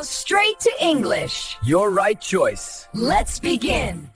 Straight to English. Your right choice. Let's begin.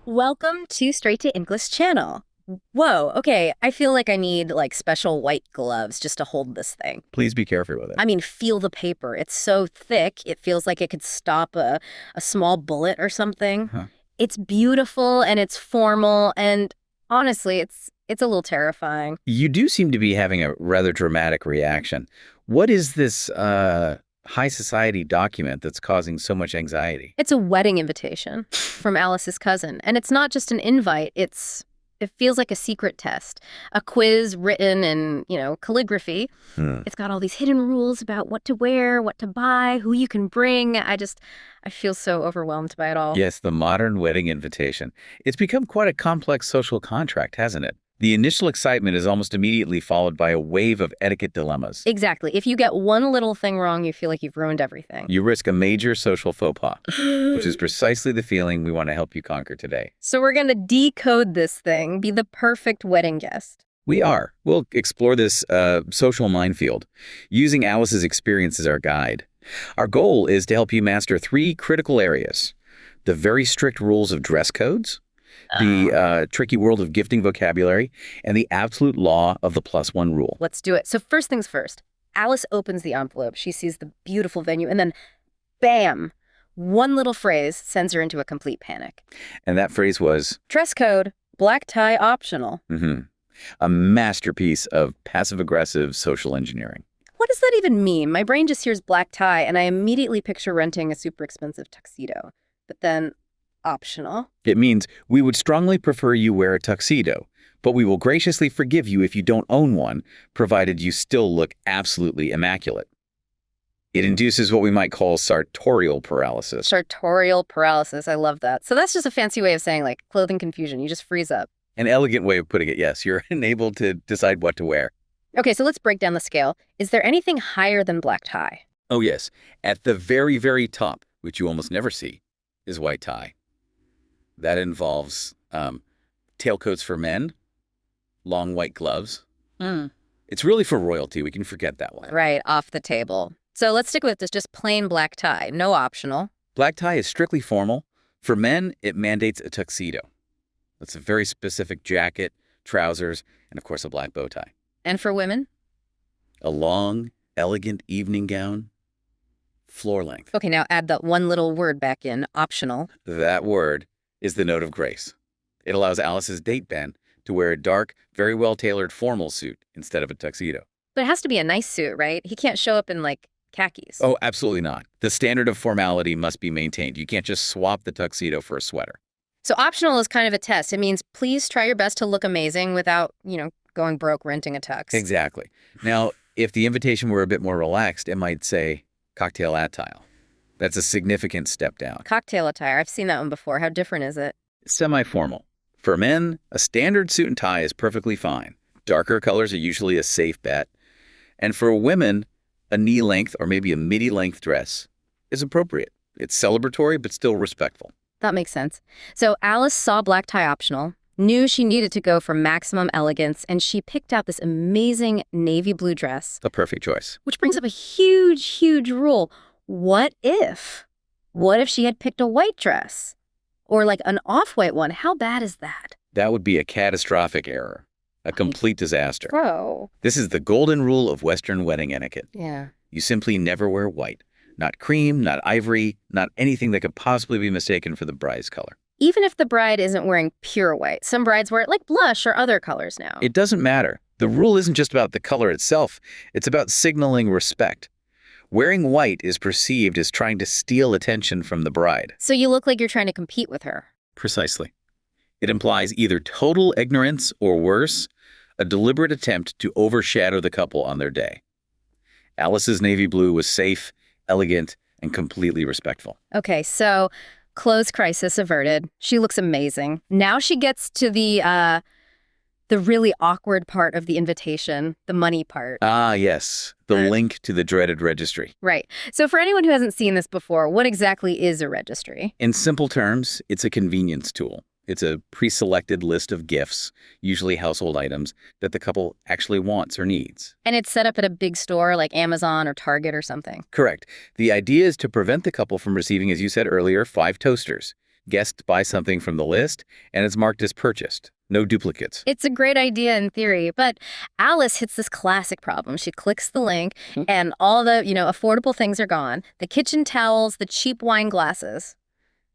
Welcome to Straight to English channel. Whoa, okay, I feel like I need special white gloves just to hold this thing. Please be careful with it. I mean, feel the paper. It's so thick, it feels like it could stop a small bullet or something. Huh. It's beautiful and it's formal and honestly, it's a little terrifying. You do seem to be having a rather dramatic reaction. What is this high society document that's causing so much anxiety? It's a wedding invitation from Alice's cousin. And it's not just an invite, it feels like a secret test, a quiz written in, calligraphy. It's got all these hidden rules about what to wear, what to buy, who you can bring. I feel so overwhelmed by it all. Yes, the modern wedding invitation. It's become quite a complex social contract, hasn't it? The initial excitement is almost immediately followed by a wave of etiquette dilemmas. Exactly. If you get one little thing wrong, you feel like you've ruined everything. You risk a major social faux pas, which is precisely the feeling we want to help you conquer today. So we're going to decode this thing, be the perfect wedding guest. We are. We'll explore this social minefield, using Alice's experience as our guide. Our goal is to help you master 3 critical areas: the very strict rules of dress codes, the tricky world of gifting vocabulary, and the absolute law of the +1 rule. Let's do it. So first things first, Alice opens the envelope. She sees the beautiful venue, and then bam, one little phrase sends her into a complete panic. And that phrase was? Dress code, black tie optional. A masterpiece of passive-aggressive social engineering. What does that even mean? My brain just hears black tie, and I immediately picture renting a super expensive tuxedo. But then, optional. It means we would strongly prefer you wear a tuxedo, but we will graciously forgive you if you don't own one, provided you still look absolutely immaculate. It induces what we might call sartorial paralysis. Sartorial paralysis. I love that. So that's just a fancy way of saying clothing confusion. You just freeze up. An elegant way of putting it, yes. You're unable to decide what to wear. Okay, so let's break down the scale. Is there anything higher than black tie? Oh, yes. At the very, very top, which you almost never see, is white tie. That involves tailcoats for men, long white gloves. It's really for royalty. We can forget that one. Right, off the table. So let's stick with this, just plain black tie, no optional. Black tie is strictly formal. For men, it mandates a tuxedo. That's a very specific jacket, trousers, and of course a black bow tie. And for women? A long, elegant evening gown, floor length. Okay, now add that one little word back in, optional. That word is the note of grace. It allows Alice's date Ben to wear a dark, very well-tailored formal suit instead of a tuxedo. But it has to be a nice suit, right? He can't show up in, khakis. Oh, absolutely not. The standard of formality must be maintained. You can't just swap the tuxedo for a sweater. So optional is kind of a test. It means please try your best to look amazing without, going broke renting a tux. Exactly. Now, if the invitation were a bit more relaxed, it might say cocktail attire. That's a significant step down. Cocktail attire. I've seen that one before. How different is it? Semi-formal. For men, a standard suit and tie is perfectly fine. Darker colors are usually a safe bet. And for women, a knee-length or maybe a midi-length dress is appropriate. It's celebratory, but still respectful. That makes sense. So Alice saw black tie optional, knew she needed to go for maximum elegance, and she picked out this amazing navy blue dress. A perfect choice. Which brings up a huge, huge rule. What if? What if she had picked a white dress? Or an off-white one? How bad is that? That would be a catastrophic error. A complete disaster. Bro. This is the golden rule of Western wedding etiquette. Yeah. You simply never wear white. Not cream, not ivory, not anything that could possibly be mistaken for the bride's color. Even if the bride isn't wearing pure white. Some brides wear it like blush or other colors now. It doesn't matter. The rule isn't just about the color itself. It's about signaling respect. Wearing white is perceived as trying to steal attention from the bride. So you look like you're trying to compete with her. Precisely. It implies either total ignorance or worse, a deliberate attempt to overshadow the couple on their day. Alice's navy blue was safe, elegant, and completely respectful. Okay, so clothes crisis averted. She looks amazing. Now she gets to the really awkward part of the invitation, the money part. Ah, yes. The link to the dreaded registry. Right. So for anyone who hasn't seen this before, what exactly is a registry? In simple terms, it's a convenience tool. It's a pre-selected list of gifts, usually household items, that the couple actually wants or needs. And it's set up at a big store like Amazon or Target or something. Correct. The idea is to prevent the couple from receiving, as you said earlier, 5 toasters. Guests buy something from the list, and it's marked as purchased. No duplicates. It's a great idea in theory, but Alice hits this classic problem. She clicks the link, and all the, affordable things are gone. The kitchen towels, the cheap wine glasses,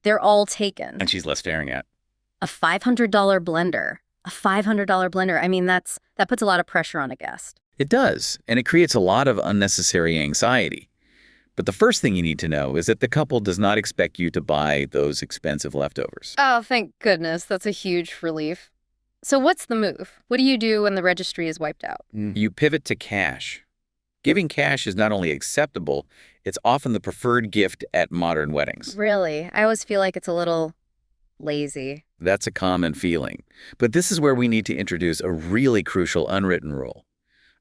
they're all taken. And she's left staring at. A $500 blender. A $500 blender. I mean, that puts a lot of pressure on a guest. It does, and it creates a lot of unnecessary anxiety. But the first thing you need to know is that the couple does not expect you to buy those expensive leftovers. Oh, thank goodness. That's a huge relief. So what's the move? What do you do when the registry is wiped out? You pivot to cash. Giving cash is not only acceptable, it's often the preferred gift at modern weddings. Really? I always feel like it's a little lazy. That's a common feeling. But this is where we need to introduce a really crucial unwritten rule.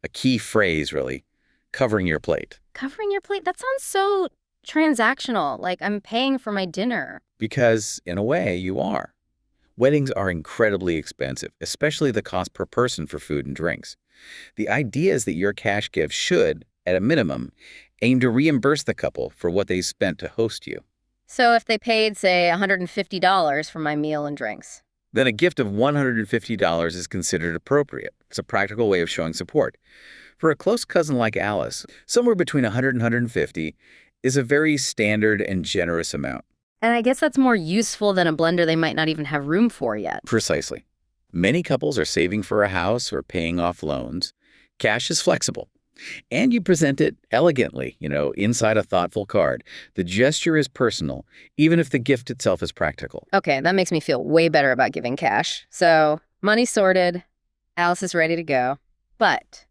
A key phrase, really. Covering your plate. Covering your plate? That sounds so transactional, like I'm paying for my dinner. Because, in a way, you are. Weddings are incredibly expensive, especially the cost per person for food and drinks. The idea is that your cash gift should, at a minimum, aim to reimburse the couple for what they spent to host you. So if they paid, say, $150 for my meal and drinks, then a gift of $150 is considered appropriate. It's a practical way of showing support. For a close cousin like Alice, somewhere between $100 and $150 is a very standard and generous amount. And I guess that's more useful than a blender they might not even have room for yet. Precisely. Many couples are saving for a house or paying off loans. Cash is flexible. And you present it elegantly, inside a thoughtful card. The gesture is personal, even if the gift itself is practical. Okay, that makes me feel way better about giving cash. So, money sorted, Alice is ready to go. But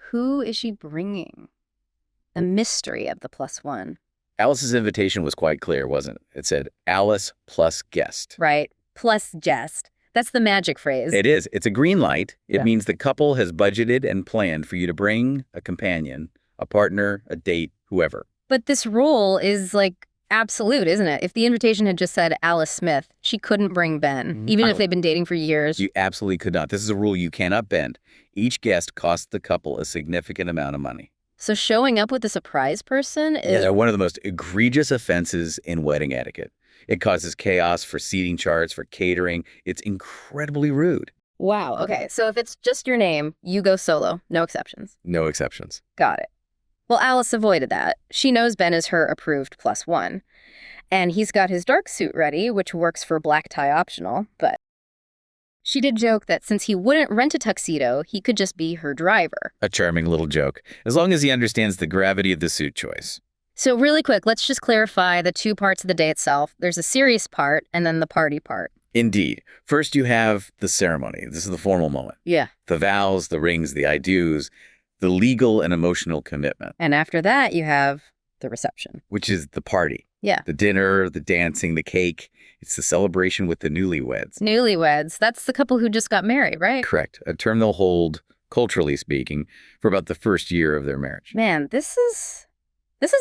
who is she bringing? The mystery of the +1. Alice's invitation was quite clear, wasn't it? It said, Alice plus guest. Right, plus guest. That's the magic phrase. It is. It's a green light. It means the couple has budgeted and planned for you to bring a companion, a partner, a date, whoever. But this rule is like absolute, isn't it? If the invitation had just said Alice Smith, she couldn't bring Ben, even if they've been dating for years. You absolutely could not. This is a rule you cannot bend. Each guest costs the couple a significant amount of money. So showing up with a surprise person is... Yeah, they're one of the most egregious offenses in wedding etiquette. It causes chaos for seating charts, for catering. It's incredibly rude. Wow. Okay, so if it's just your name, you go solo. No exceptions. No exceptions. Got it. Well, Alice avoided that. She knows Ben is her approved +1. And he's got his dark suit ready, which works for black tie optional, but she did joke that since he wouldn't rent a tuxedo, he could just be her driver. A charming little joke, as long as he understands the gravity of the suit choice. So really quick, let's just clarify the 2 parts of the day itself. There's a serious part and then the party part. Indeed. First, you have the ceremony. This is the formal moment. Yeah. The vows, the rings, the I do's, the legal and emotional commitment. And after that, you have the reception. Which is the party. Yeah. The dinner, the dancing, the cake. It's the celebration with the newlyweds. Newlyweds. That's the couple who just got married, right? Correct. A term they'll hold, culturally speaking, for about the first year of their marriage. Man, this is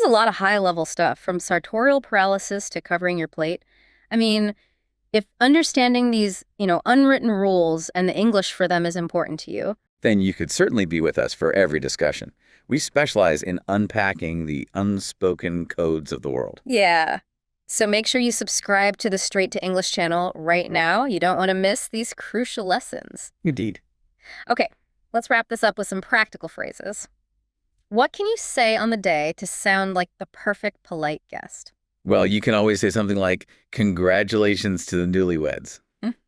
a lot of high-level stuff, from sartorial paralysis to covering your plate. I mean, if understanding these, unwritten rules and the English for them is important to you, then you could certainly be with us for every discussion. We specialize in unpacking the unspoken codes of the world. Yeah. So make sure you subscribe to the Straight to English channel right now. You don't want to miss these crucial lessons. Indeed. Okay, let's wrap this up with some practical phrases. What can you say on the day to sound like the perfect polite guest? Well, you can always say something like, congratulations to the newlyweds.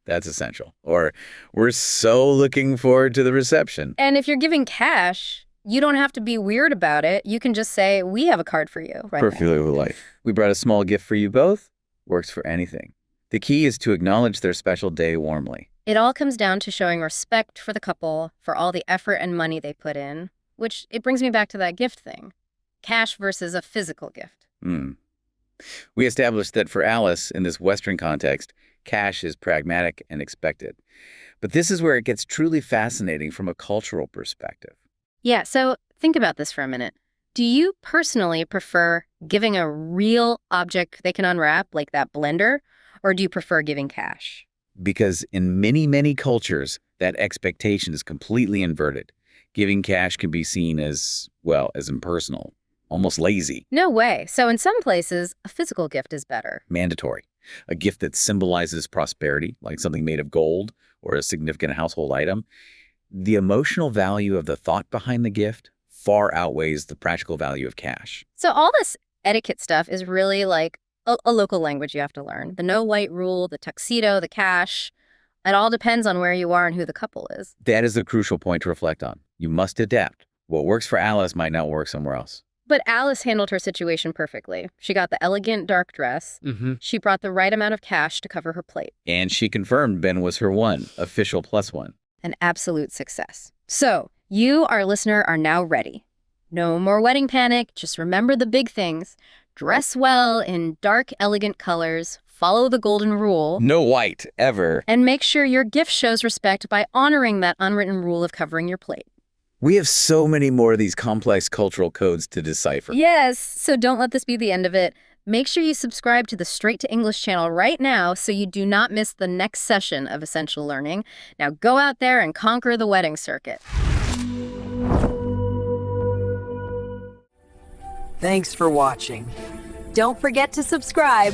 That's essential. Or, we're so looking forward to the reception. And if you're giving cash, you don't have to be weird about it. You can just say, we have a card for you. Right Perfectly polite. We brought a small gift for you both. Works for anything. The key is to acknowledge their special day warmly. It all comes down to showing respect for the couple, for all the effort and money they put in, which it brings me back to that gift thing. Cash versus a physical gift. We established that for Alice, in this Western context, cash is pragmatic and expected. But this is where it gets truly fascinating from a cultural perspective. Yeah, so think about this for a minute. Do you personally prefer giving a real object they can unwrap, like that blender, or do you prefer giving cash? because in many, many cultures, that expectation is completely inverted. Giving cash can be seen as, well, as impersonal, almost lazy. No way. So in some places, a physical gift is better. Mandatory. A gift that symbolizes prosperity, like something made of gold or a significant household item. The emotional value of the thought behind the gift far outweighs the practical value of cash. So all this etiquette stuff is really like a local language you have to learn. The no white rule, the tuxedo, the cash. It all depends on where you are and who the couple is. That is the crucial point to reflect on. You must adapt. What works for Alice might not work somewhere else. But Alice handled her situation perfectly. She got the elegant dark dress. She brought the right amount of cash to cover her plate. And she confirmed Ben was her one, official +1. An absolute success. So, you, our listener, are now ready. No more wedding panic. Just remember the big things. Dress well in dark, elegant colors. Follow the golden rule. No white, ever. And make sure your gift shows respect by honoring that unwritten rule of covering your plate. We have so many more of these complex cultural codes to decipher. Yes, so don't let this be the end of it. Make sure you subscribe to the Straight to English channel right now so you do not miss the next session of Essential Learning. Now go out there and conquer the wedding circuit. Thanks for watching. Don't forget to subscribe.